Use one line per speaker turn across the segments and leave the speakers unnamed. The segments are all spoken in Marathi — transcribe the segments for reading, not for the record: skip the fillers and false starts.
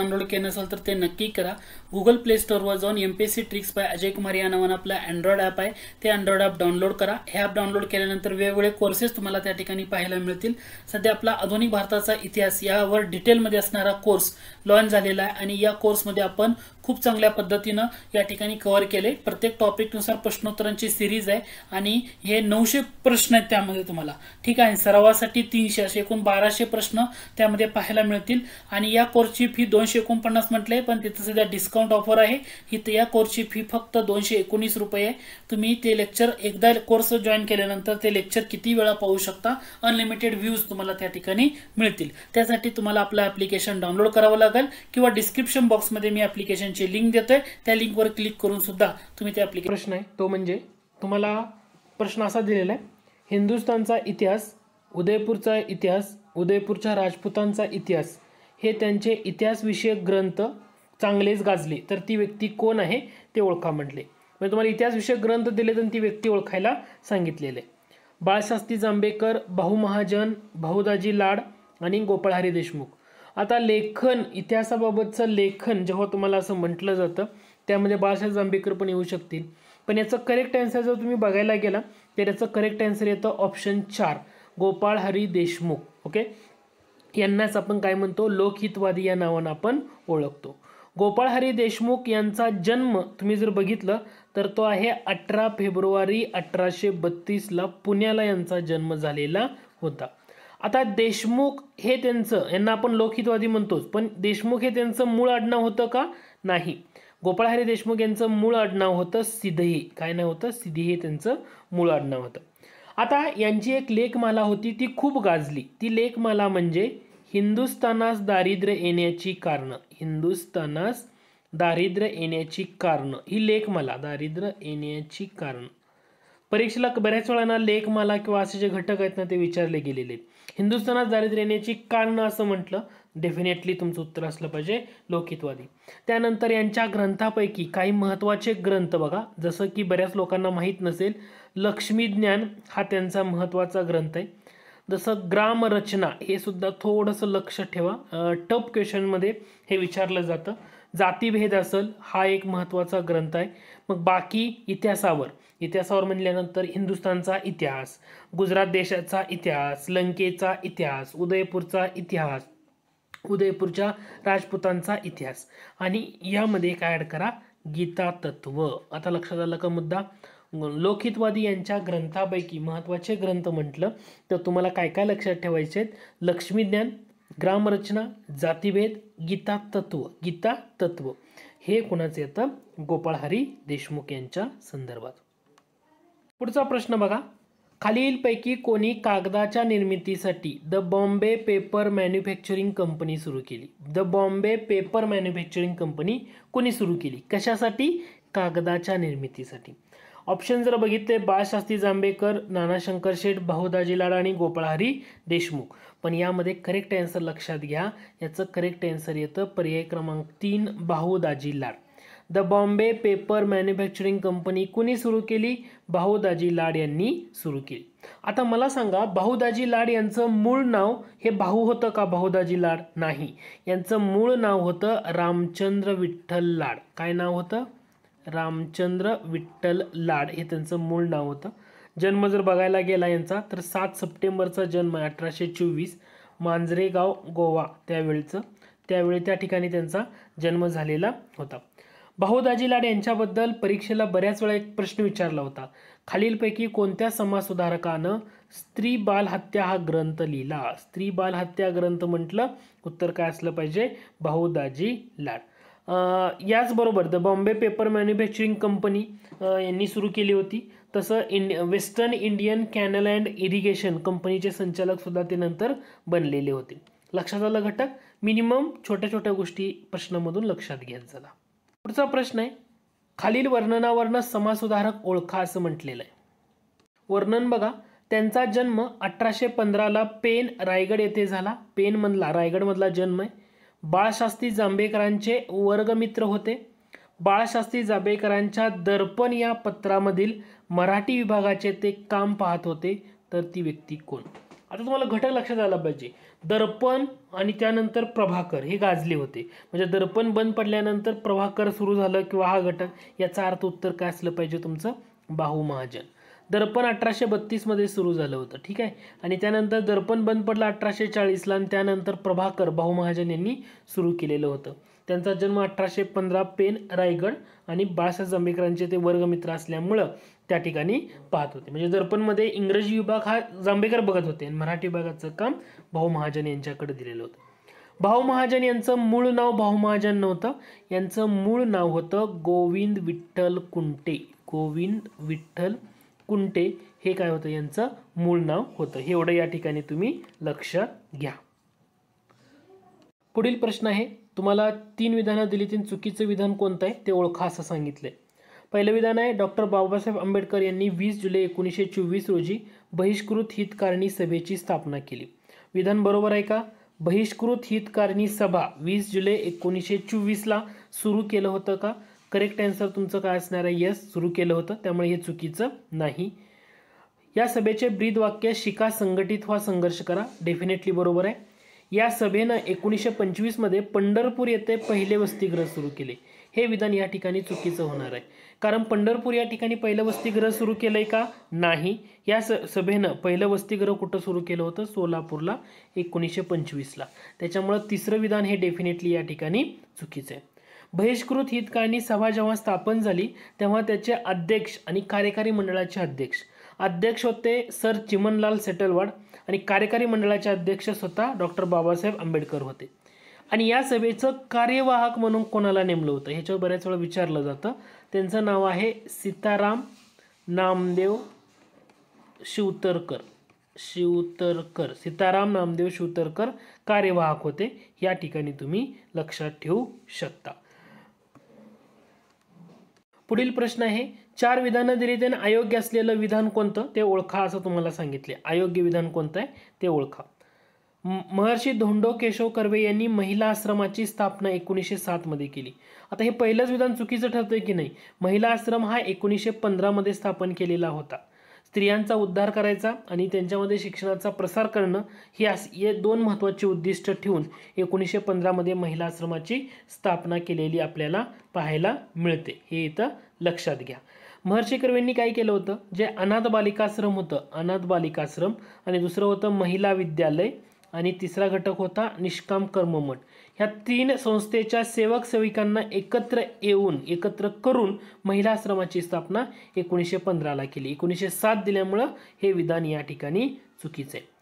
डाउनलोड केलं नसेल तर ते नक्की करा। गुगल प्ले स्टोअरवर जाऊन MPSC tricks bye Ajay Kumar या नावानं आपलं अँड्रॉइड ॲप आहे, ते अँड्रॉइड ॲप डाउनलोड करा। हे ॲप डाउनलोड केल्यानंतर वेगवेगळे कोर्सेस तुम्हाला त्या ठिकाणी पाहायला मिळतील। सध्या आपला आधुनिक भारताचा इतिहास यावर डिटेलमध्ये असणारा कोर्स लॉन्च झालेला आहे आणि या कोर्समध्ये आपण खूप चांगल्या पद्धतीनं या ठिकाणी कव्हर केले। प्रत्येक टॉपिकनुसार प्रश्नोत्तरांची सिरीज आहे आणि हे 900 प्रश्न आहेत त्यामध्ये तुम्हाला, ठीक आहे। सरावासाठी 300 असे एकूण 1200 प्रश्न त्यामध्ये पाहायला मिळतील आणि या कोर्सची फी 249 म्हटले, पण तिथे सध्या डिस्काउंट ऑफर आहे। ही या कोर्सची फी फक्त 219 रुपये आहे। तुम्ही ते लेक्चर एकदा कोर्स जॉईन केल्यानंतर ते लेक्चर किती वेळा पाहू शकता, अनलिमिटेड व्ह्यूज तुम्हाला त्या ठिकाणी मिळतील। त्यासाठी तुम्हाला आपलं ॲप्लिकेशन डाउनलोड करावं लागेल किंवा डिस्क्रिप्शन बॉक्समध्ये मी ॲप्लिकेशनची लिंक देतोय, त्या लिंकवर क्लिक करून सुद्धा तुम्ही ते ॲप्लिकेशन।
प्रश्न आहे तो म्हणजे तुम्हाला प्रश्न असा दिलेला आहे, हिंदुस्थानचा इतिहास, उदयपूरचा इतिहास, उदयपूरच्या राजपुतांचा इतिहास हे त्यांचे इतिहासविषयक ग्रंथ चांगलेच गाजले, तर ती व्यक्ती कोण आहे ते ओळखा म्हटले। म्हणजे तुम्हाला इतिहासविषयक ग्रंथ दिले तर ती व्यक्ती ओळखायला सांगितलेले। बाळशास्त्री जांभेकर, भाऊ महाजन, भाऊदाजी लाड आणि गोपाळहरी देशमुख। आता लेखन, इतिहासाबाबतचं लेखन जेव्हा तुम्हाला असं म्हटलं जातं त्यामध्ये बाळशास्त्री जांभेकर पण येऊ शकतील, पण याचं करेक्ट आन्सर जर तुम्ही बघायला गेला तर याचं करेक्ट आन्सर येतं ऑप्शन 4 गोपाळहरी देशमुख। ओके, यांनाच आपण काय म्हणतो, लोकहितवादी या नावानं आपण ओळखतो। गोपाळहरी देशमुख यांचा जन्म तुम्ही जर बघितलं तर तो आहे 18 फेब्रुवारी 1832 ला पुण्याला यांचा जन्म झालेला होता। आता देशमुख हे त्यांचं, यांना आपण लोकहितवादी म्हणतोच, पण देशमुख हे त्यांचं मूळ आडनाव होतं का? नाही। गोपाळहरी देशमुख यांचं मूळ आडनाव होतं सिधे। काय नाव होतं? सिधे हे त्यांचं मूळ आडनाव होतं। आता यांची एक लेखमाला होती, ती खूप गाजली। ती लेखमाला म्हणजे हिंदुस्थानास दारिद्र्य येण्याची कारण। हिंदुस्थानास दारिद्र्य येण्याची कारण ही लेखमाला, दारिद्र्य येण्याची कारण। परीक्षेला बऱ्याच वेळा लेखमाला किंवा असे जे घटक आहेत ना ते विचारले गेलेले। हिंदुस्थानात दारिद्र्य येण्याची कारण असं म्हटलं, डेफिनेटली तुमचं उत्तर असलं पाहिजे लोकहितवादी। त्यानंतर यांच्या ग्रंथापैकी काही महत्त्वाचे ग्रंथ बघा, जसं की बऱ्याच लोकांना माहीत नसेल, लक्ष्मीज्ञान हा त्यांचा महत्त्वाचा ग्रंथ आहे। जसं ग्रामरचना हे सुद्धा थोडंसं लक्ष ठेवा, टफ क्वेश्चनमध्ये हे विचारलं जातं। जातीभेद असेल हा एक महत्त्वाचा ग्रंथ आहे। मग बाकी इतिहासावर म्हणल्यानंतर हिंदुस्थानचा इतिहास, गुजरात देशाचा इतिहास, लंकेचा इतिहास, उदयपूरचा इतिहास, उदयपूरच्या राजपुतांचा इतिहास आणि यामध्ये काय ॲड करा, गीता तत्व। आता लक्षात आलं का मुद्दा? लोकहितवादी यांच्या ग्रंथापैकी महत्त्वाचे ग्रंथ म्हटलं तर तुम्हाला काय काय लक्षात ठेवायचे आहेत? लक्ष्मीज्ञान, ग्रामरचना, जातीभेद, गीता तत्व हे कोणाचे येतं? गोपाळहरी देशमुख यांच्या संदर्भात। पुढचा प्रश्न बघा, खालीलपैकी कोणी कागदाच्या निर्मितीसाठी the Bombay paper manufacturing company सुरू केली? The Bombay paper manufacturing company कोणी सुरू केली? कशासाठी? कागदाच्या निर्मितीसाठी। ऑप्शन जर बघितले, बाळशास्त्री जांभेकर, नानाशंकर शेठ, भाऊदाजी लाड आणि गोपाळहरी देशमुख। पण यामध्ये करेक्ट आन्सर लक्षात घ्या, याचं करेक्ट आन्सर येतं पर्याय क्रमांक 3 Bhaudaji Lad. The Bombay paper manufacturing company कोणी सुरू केली? भाऊदाजी लाड यांनी सुरू केली। आता मला सांगा, भाऊदाजी लाड यांचं मूळ नाव हे भाऊ होतं का भाऊदाजी लाड? नाही, यांचं मूळ नाव होतं रामचंद्र विठ्ठल लाड। काय नाव होतं? रामचंद्र विठ्ठल लाड हे त्यांचं मूळ नाव होतं। जन्म जर बघायला गेला यांचा तर 7 सप्टेंबरचा जन्म 1824, मांजरेगाव गोवा त्यावेळी त्या ठिकाणी त्यांचा जन्म झालेला होता। भाऊदाजी लाड यांच्याबद्दल परीक्षेला बऱ्याच वेळा एक प्रश्न विचारला होता, खालीलपैकी कोणत्या समाजसुधारकानं स्त्री बाल हत्या हा ग्रंथ लिहिला? स्त्री बाल हत्या ग्रंथ म्हटलं, उत्तर काय असलं पाहिजे? भाऊदाजी लाड। याचबरोबर the Bombay paper manufacturing company यांनी सुरू केली होती। तसं western Indian canal and irrigation कंपनीचे संचालक सुद्धा ते नंतर बनलेले होते। लक्षात आलं घटक? मिनिमम छोट्या छोट्या गोष्टी प्रश्नामधून लक्षात घेत चला। पुढचा प्रश्न आहे, खालील वर्णनावरनं समाजसुधारक ओळखा असं म्हटलेलं आहे। वर्णन बघा, त्यांचा जन्म 1815 ला पेन रायगड येथे झाला। रायगडमधला जन्म आहे। बाळशास्त्री जांभेकरांचे वर्गमित्र होते। बाळशास्त्री जांभेकरांच्या दर्पण या पत्रामधील मराठी विभागाचे ते काम पाहत होते, तर ती व्यक्ती कोण? आता तुम्हाला घटक लक्षात आला पाहिजे, दर्पण आणि त्यानंतर प्रभाकर हे गाजले होते. म्हणजे दर्पण बंद पडल्यानंतर प्रभाकर सुरू झालं किंवा हा घटक, याचा अर्थ उत्तर काय असलं पाहिजे तुमचं, बाहू महाजन. दर्पण 1832 मध्ये सुरू झालं होतं, ठीक आहे. आणि त्यानंतर दर्पण बंद पडलं 1840ला आणि त्यानंतर प्रभाकर बाहू महाजन यांनी सुरू केलेलं होतं. त्यांचा जन्म 1815 पेन रायगड आणि बाळासाहेब जांभेकरांचे ते वर्गमित्र असल्यामुळं त्या ठिकाणी पाहत होते. म्हणजे दर्पणमध्ये इंग्रजी विभाग हा जांभेकर बघत होते आणि मराठी विभागाचं काम भाऊ महाजन यांच्याकडे दिलेलं होतं. भाऊ महाजन यांचं मूळ नाव भाऊ महाजन नव्हतं, यांचं मूळ नाव होतं गोविंद विठ्ठल कुंटे. गोविंद विठ्ठल कुंटे हे काय होतं, यांचं मूळ नाव होतं. हे एवढं या ठिकाणी तुम्ही लक्षात घ्या. पुढील प्रश्न आहे, तुम्हाला 3 विधानं दिली, 3 चुकीचं विधान कोणतं आहे ते ओळखा असं सांगितलंय. पहिलं विधान आहे, डॉक्टर बाबासाहेब आंबेडकर यांनी 20 जुलै 1924 रोजी बहिष्कृत हितकारणी सभेची स्थापना केली. विधान बरोबर आहे का? बहिष्कृत हितकारणी सभा 20 जुलै 1924ला सुरू केलं होतं का? करेक्ट आन्सर तुमचं काय असणार आहे, यस, सुरू केलं होतं, त्यामुळे हे चुकीचं नाही. या सभेचे ब्रीद वाक्य शिका, संघटित व्हा, संघर्ष करा, डेफिनेटली बरोबर आहे. या सभेनं 1925 मध्ये पंढरपूर येथे पहिले वसतिगृह सुरू केले. हे विधान या ठिकाणी चुकीचं होणार आहे, कारण पंढरपूर या ठिकाणी पहिलं वसतिगृह सुरू केलंय का? नाही. या सभेनं पहिलं वसतिगृह कुठं सुरू केलं होतं? सोलापूरला 1925ला. त्याच्यामुळं तिसरं विधान हे डेफिनेटली या ठिकाणी चुकीचं आहे. बहिष्कृत हितकारणी सभा जेव्हा स्थापन झाली तेव्हा त्याचे अध्यक्ष आणि कार्यकारी मंडळाचे अध्यक्ष होते सर चिमनलाल सेटलवाड आणि कार्यकारी मंडळाचे अध्यक्ष स्वतः डॉक्टर बाबासाहेब आंबेडकर होते. आणि या सभेचं कार्यवाहक म्हणून कोणाला नेमलं होतं ह्याच्यावर बऱ्याच वेळा विचारलं जातं. त्यांचं नाव आहे सीताराम नामदेव शिवतरकर. सीताराम नामदेव शिवतरकर कार्यवाहक होते. या ठिकाणी तुम्ही लक्षात ठेवू शकता. पुढील प्रश्न आहे, 4 विधानं दिली त्यांना अयोग्य असलेलं विधान कोणतं ते ओळखा असं तुम्हाला सांगितले. अयोग्य विधान कोणतं आहे ते ओळखा. महर्षी धोंडो केशव कर्वे यांनी महिला आश्रमाची स्थापना 1907 मध्ये केली. आता हे पहिलंच विधान चुकीचं ठरतंय की नाही? महिला आश्रम हा 1915 मध्ये स्थापन केलेला होता. स्त्रियांचा उद्धार करायचा आणि त्यांच्यामध्ये शिक्षणाचा प्रसार करणं हे 2 महत्त्वाची उद्दिष्ट ठेवून 1915 मध्ये महिला आश्रमाची स्थापना केलेली आपल्याला पाहायला मिळते. हे इथं लक्षात घ्या. महर्षी कर्वेंनी काय केलं होतं, जे अनाथ बालिकाश्रम होतं, अनाथ बालिकाश्रम, आणि दुसरं होतं महिला विद्यालय, आणि तिसरा घटक होता निष्काम कर्ममठ. ह्या 3 संस्थेच्या सेवक सेविकांना एकत्र करून महिला आश्रमाची स्थापना 1915ला केली. 1907 दिल्यामुळं हे विधान या ठिकाणी चुकीचं आहे.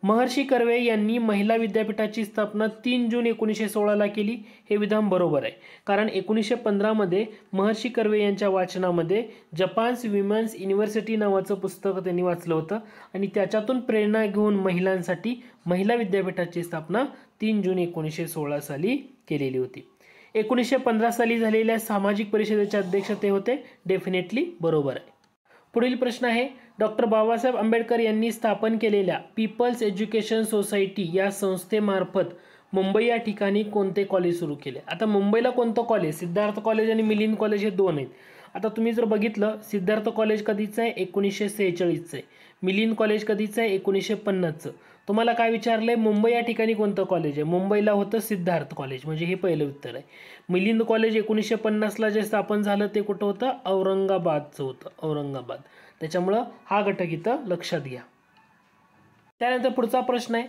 महर्षी कर्वे यांनी महिला विद्यापीठाची स्थापना 3 जून 1916ला केली. हे विधान बरोबर आहे, कारण 1915 मध्ये महर्षी कर्वे यांच्या वाचनामध्ये जपान्स विमेन्स युनिव्हर्सिटी नावाचं पुस्तक त्यांनी वाचलं होतं आणि त्याच्यातून प्रेरणा घेऊन महिलांसाठी महिला विद्यापीठाची स्थापना 3 जून 1916 साली केलेली होती. 1915 साली झालेल्या सामाजिक परिषदेचे अध्यक्ष ते होते. डेफिनेटली बरोबर आहे. पुढील प्रश्न आहे, डॉक्टर बाबासाहेब आंबेडकर यांनी स्थापन केलेल्या पीपल्स एज्युकेशन सोसायटी या संस्थेमार्फत मुंबई या ठिकाणी कोणते कॉलेज सुरू केले? आता मुंबईला कोणतं कॉलेज? सिद्धार्थ कॉलेज आणि मिलिंद कॉलेज हे 2 आहेत. आता तुम्ही जर बघितलं, सिद्धार्थ कॉलेज कधीचं आहे? 1946चं आहे. मिलिंद कॉलेज कधीचं आहे? 1950चं. तुम्हाला काय विचारलंय, मुंबई या ठिकाणी कोणतं कॉलेज आहे? मुंबईला होतं सिद्धार्थ कॉलेज, म्हणजे हे पहिलं उत्तर आहे. मिलिंद कॉलेज 1950ला जे स्थापन झालं ते कुठं होतं? औरंगाबादचं होतं, औरंगाबाद. त्याच्यामुळं हा घटक इथं लक्षात घ्या. त्यानंतर पुढचा प्रश्न आहे,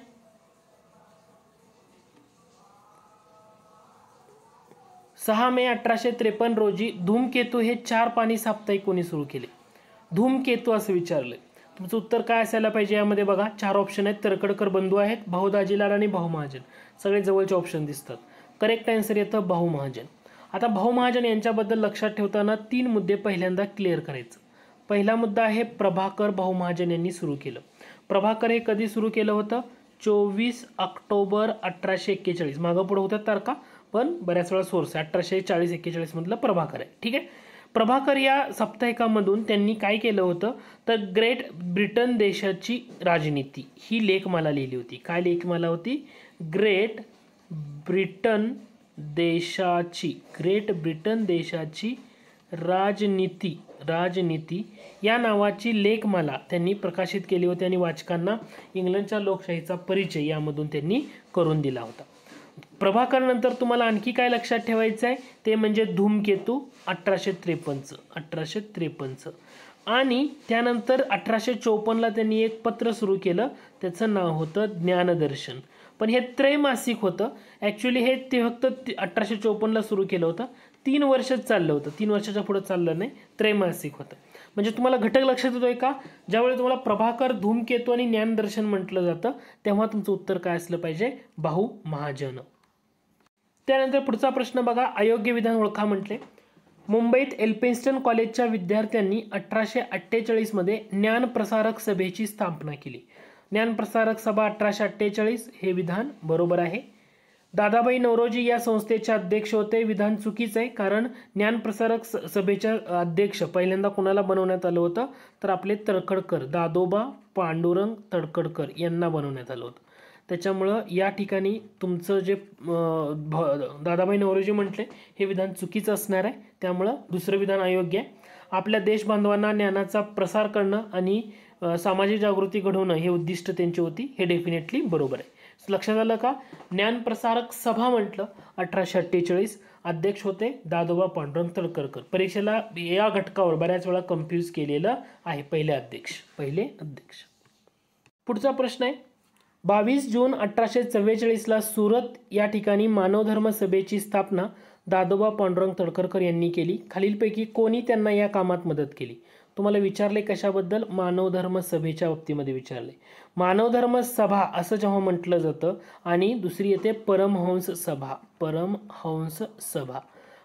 6 मे 1853 रोजी धूमकेतू हे 4 पानी साप्ताहिक कोणी सुरू केले? धूमकेतू असं विचारलंय. तुमचं उत्तर काय असायला पाहिजे? यामध्ये बघा 4 ऑप्शन आहेत. तरखडकर बंधू आहेत, भाऊ दाजीलाल आणि भाऊ महाजन. सगळे जवळचे ऑप्शन दिसतात. करेक्ट आन्सर येतं भाऊ महाजन. आता भाऊ महाजन यांच्याबद्दल लक्षात ठेवताना 3 मुद्दे पहिल्यांदा क्लिअर करायचं. पहिला मुद्दा आहे, प्रभाकर भाऊ महाजन यांनी सुरू केलं. प्रभाकर हे कधी सुरू केलं होतं? 24 ऑक्टोबर 1841. मागं पुढे होत्या तारखा, पण बऱ्याच वेळा सोर्स आहे. 1840-41 मधलं प्रभाकर आहे. ठीक आहे. प्रभाकर या साप्ताहिकामधून त्यांनी काय केलं होतं, तर ग्रेट ब्रिटन देशाची राजनीती ही लेखमाला लिहिली होती. काय लेखमाला होती? ग्रेट ब्रिटन देशाची राजनीती राजनीती या नावाची लेखमाला त्यांनी प्रकाशित केली होती आणि वाचकांना इंग्लंडच्या लोकशाहीचा परिचय यामधून त्यांनी करून दिला होता. प्रभाकर नंतर तुम्हाला आणखी काय लक्षात ठेवायचं आहे ते म्हणजे धूमकेतू 1853 आणि त्यानंतर 1854ला त्यांनी एक पत्र सुरू केलं, त्याचं नाव होतं ज्ञानदर्शन. पण हे त्रैमासिक होतं. ॲक्च्युली हे ते फक्त 1854ला सुरू केलं होतं. 3 वर्षच चाललं होतं, 3 वर्षाच्या पुढे चाललं नाही, त्रैमासिक होतं. म्हणजे तुम्हाला घटक लक्षात येतोय का? ज्यावेळी तुम्हाला प्रभाकर, धूमकेतू आणि ज्ञानदर्शन म्हटलं जातं तेव्हा तुमचं उत्तर काय असलं पाहिजे? भाऊ महाजन. त्यानंतर पुढचा प्रश्न बघा, अयोग्य विधान ओळखा म्हटले. मुंबईत एल्फिन्स्टन कॉलेजच्या विद्यार्थ्यांनी 1848 मध्ये ज्ञानप्रसारक सभेची स्थापना केली. ज्ञानप्रसारक सभा 1848 हे विधान बरोबर आहे. दादाभाई नौरोजी या संस्थेचे अध्यक्ष होते. विधान चुकीचं आहे, कारण ज्ञानप्रसारक सभेच्या अध्यक्ष पहिल्यांदा कोणाला बनवण्यात आलं होतं तर आपले तळखडकर, दादोबा पांडुरंग तळखडकर यांना बनवण्यात आलं होतं. त्याच्यामुळं या ठिकाणी तुमचं जे दादाभाई नौरोजी म्हटले हे विधान चुकीचं असणार आहे, त्यामुळं दुसरं विधान अयोग्य आहे. आपल्या देशबांधवांना ज्ञानाचा प्रसार करणं आणि सामाजिक जागृती घडवणं हे उद्दिष्ट त्यांची होती, हे डेफिनेटली बरोबर आहे. लक्षात आलं का? ज्ञानप्रसारक सभा म्हटलं 1848, अध्यक्ष होते दादोबा पांडुरंग तळखडकर. परीक्षेला या घटकावर बऱ्याच वेळा कन्फ्यूज केलेलं आहे. पहिले अध्यक्ष. पुढचा प्रश्न आहे, 22 जून 1844ला सुरत या ठिकाणी मानवधर्म सभेची स्थापना दादोबा पांडुरंग तळखडकर यांनी केली. खालीलपैकी कोणी त्यांना या कामात मदत केली? तुम्हाला विचारले कशाबद्दल? मानवधर्म सभेच्या बाबतीमध्ये विचारले. मानवधर्म सभा असं जेव्हा म्हटलं जातं आणि दुसरी येते परमहंस सभा.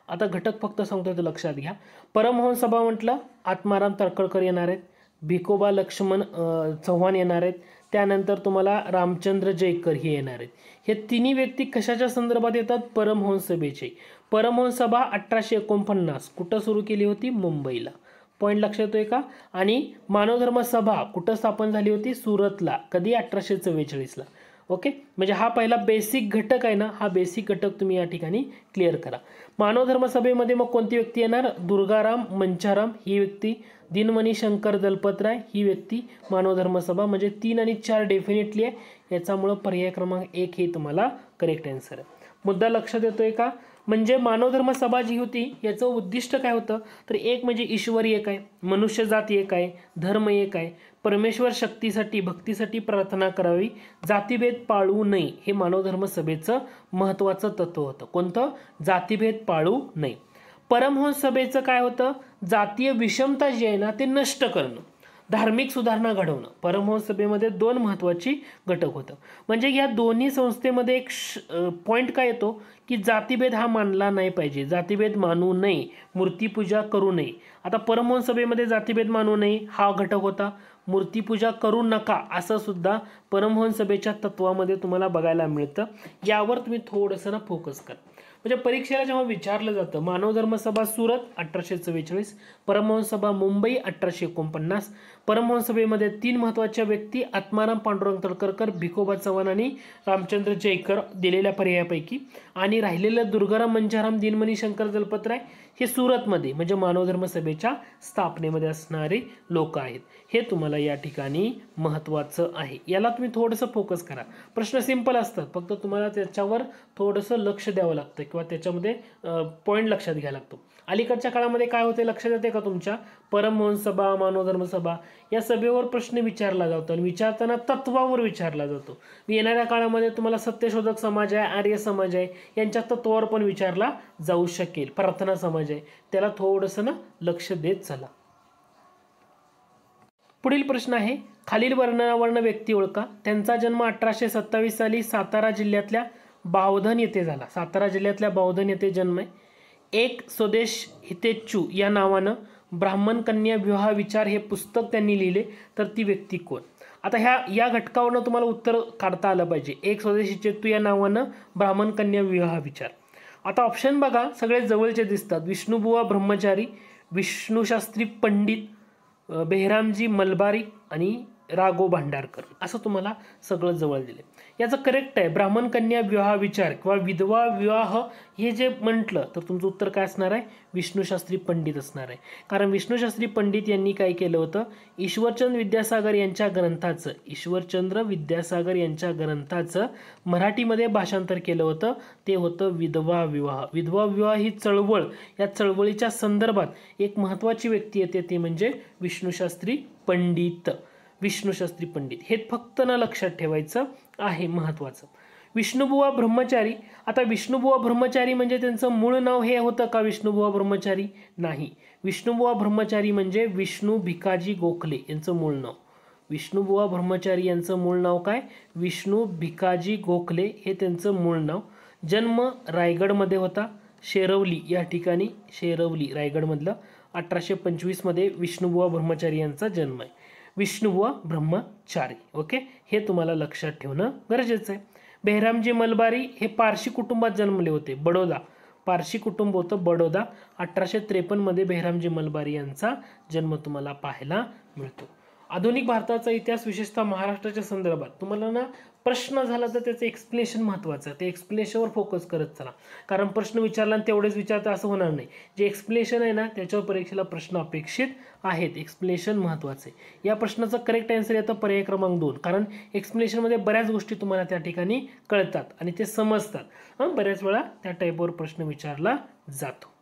आता घटक फक्त सांगतो ते लक्षात घ्या. परमहंस सभा म्हटलं आत्माराम तळखडकर येणार आहेत, भिकोबा लक्ष्मण चव्हाण येणार आहेत, त्यानंतर तुम्हाला रामचंद्र जयकर हे येणार आहेत. हे तिन्ही व्यक्ती कशाच्या संदर्भात येतात? परमहंस सभेचे. परमहंस सभा 1849 कुठं सुरू केली होती? मुंबईला. पॉईंट लक्षात येतोय का? आणि मानवधर्म सभा कुठं स्थापन झाली होती? सुरतला. कधी? 1844ला. ओके, म्हणजे हा पहिला बेसिक घटक आहे ना, हा बेसिक घटक तुम्ही या ठिकाणी क्लिअर करा. मानवधर्म सभेमध्ये मग कोणती व्यक्ती येणार? दुर्गाराम मंचाराम ही व्यक्ती, दिनमणी शंकर दलपतराय ही व्यक्ती. मानवधर्म सभा म्हणजे 3 आणि 4 डेफिनेटली आहे, याच्यामुळं पर्याय क्रमांक 1 हे तुम्हाला करेक्ट आन्सर आहे. मुद्दा लक्षात येतोय का? म्हणजे मानवधर्म सभा जी होती याचं उद्दिष्ट काय होतं तर एक म्हणजे ईश्वर एक आहे, मनुष्य जाती एक आहे, धर्म एक आहे, परमेश्वर शक्तीसाठी भक्तीसाठी प्रार्थना करावी, जातीभेद पाळू नये, हे मानवधर्म सभेचं महत्त्वाचं तत्व होतं. कोणतं? जातीभेद पाळू नये. परमहंस सभेचं काय होतं? जातीय विषमता जी आहे ना ते नष्ट करणं, धार्मिक सुधारणा घडवणं. परमहंस सभेमध्ये 2 महत्त्वाची घटक होतं. म्हणजे या दोन्ही संस्थेमध्ये एक पॉईंट काय येतो की जातीभेद हा मानला नाही पाहिजे, जातीभेद मानू नये, मूर्तीपूजा करू नये. आता परमहंस सभेमध्ये जातीभेद मानू नये हा घटक होता, मूर्तीपूजा करू नका असं सुद्धा परमहंस सभेच्या तत्वामध्ये तुम्हाला बघायला मिळतं. यावर तुम्ही थोडंसं फोकस करा. म्हणजे परीक्षेला जेव्हा विचारलं जातं मानवधर्म सभा सुरत 1844, परमहंस सभा मुंबई 1849, परमहंस सभेमध्ये 3 महत्त्वाच्या व्यक्ती आत्माराम पांडुरंग तळखडकर, भिकोबा चव्हाण आणि रामचंद्र जयकर दिलेल्या पर्यायापैकी, आणि राहिलेलं दुर्गाराम मंचाराम, दिनमणी शंकर दलपतराय हे सुरतमध्ये म्हणजे मानवधर्म सभेच्या स्थापनेमध्ये असणारे लोक आहेत. हे तुम्हाला या ठिकाणी महत्त्वाचं आहे. याला तुम्ही थोडंसं फोकस करा. प्रश्न सिंपल असतात, फक्त तुम्हाला त्याच्यावर थोडंसं लक्ष द्यावं लागतं किंवा त्याच्यामध्ये पॉईंट लक्षात घ्यायला लागतो. अलीकडच्या काळामध्ये काय होते लक्षात येते का तुमच्या? परमहंस सभा, मानवधर्म सभा या सभेवर प्रश्न विचारला जातो आणि विचारताना तत्वावर विचारला जातो. येणाऱ्या काळामध्ये तुम्हाला सत्यशोधक समाज आहे, आर्य समाज आहे, यांच्या तत्वावर पण विचारला जाऊ शकेल. प्रार्थना समाज आहे, त्याला थोडंसं लक्ष देत चला. पुढील प्रश्न आहे, खालील वर्णावर्ण व्यक्ती ओळखा. त्यांचा जन्म 1827 साली सातारा जिल्ह्यातल्या बावधन येथे झाला. सातारा जिल्ह्यातल्या बावधन येथे जन्म आहे. एक स्वदेश हितेच्छू या नावानं ब्राह्मण कन्या विवाह विचार हे पुस्तक त्यांनी लिहिले. तर ती व्यक्ती कोण? आता या घटकावरनं तुम्हाला उत्तर काढता आलं पाहिजे. एक स्वदेश हितेच्छू या नावानं ब्राह्मण कन्या विवाह विचार. आता ऑप्शन बघा, सगळे जवळचे दिसतात. विष्णुबुवा ब्रह्मचारी, विष्णुशास्त्री पंडित, बेहरामजी मलबारी आणि राघो भांडारकर, असं तुम्हाला सगळं जवळ दिले. याचं करेक्ट आहे ब्राह्मण कन्या विवाह विचार किंवा विधवा विवाह हे जे म्हटलं तर तुमचं उत्तर काय असणार आहे, विष्णुशास्त्री पंडित असणार आहे. कारण विष्णुशास्त्री पंडित यांनी काय केलं होतं, ईश्वरचंद्र विद्यासागर यांच्या ग्रंथाचं मराठीमध्ये भाषांतर केलं होतं. ते होतं विधवा विवाह. विधवा विवाह ही चळवळ, या चळवळीच्या संदर्भात एक महत्त्वाची व्यक्ती येते, ते म्हणजे विष्णुशास्त्री पंडित. विष्णुशास्त्री पंडित हे फक्त ना लक्षात ठेवायचं आहे, महत्त्वाचं. विष्णुबुवा ब्रह्मचारी. आता विष्णुबुवा ब्रह्मचारी म्हणजे त्यांचं मूळ नाव हे होतं का विष्णुबुवा ब्रह्मचारी? नाही. विष्णुबुवा ब्रह्मचारी म्हणजे विष्णू भिकाजी गोखले यांचं मूळ नाव. विष्णुबुवा ब्रह्मचारी यांचं मूळ नाव काय, विष्णू भिकाजी गोखले हे त्यांचं मूळ नाव. जन्म रायगडमध्ये होता, शेरवली या ठिकाणी, शेरवली रायगडमधलं. 1825 मध्ये विष्णुबुवा ब्रह्मचारी यांचा जन्म आहे. विष्णुबुवा ब्रह्मचारी. ओके, हे तुम्हाला लक्षात ठेवणं गरजेचं आहे. बेहरामजी मलबारी हे पारशी कुटुंबात जन्मले होते, बडोदा. पारशी कुटुंब होतं बडोदा. 1853 मध्ये बेहरामजी मलबारी यांचा जन्म तुम्हाला पाहायला मिळतो. आधुनिक भारताचा इतिहास विशेषतः महाराष्ट्राच्या संदर्भात तुम्हाला ना प्रश्न झाला तर त्याचं एक्सप्लेनेशन महत्त्वाचं आहे. ते एक्सप्लेनेशनवर फोकस करत चला, कारण प्रश्न विचारला आणि तेवढेच विचारता असं होणार नाही. जे एक्सप्लेनेशन आहे ना त्याच्यावर परीक्षेला प्रश्न अपेक्षित आहेत. एक्सप्लेनेशन महत्त्वाचं आहे. या प्रश्नाचं करेक्ट आन्सर येतं पर्याय क्रमांक 2, कारण एक्सप्लेनेशनमध्ये बऱ्याच गोष्टी तुम्हाला त्या ठिकाणी कळतात आणि ते समजतात. बऱ्याच वेळा त्या टाईपवर प्रश्न विचारला जातो.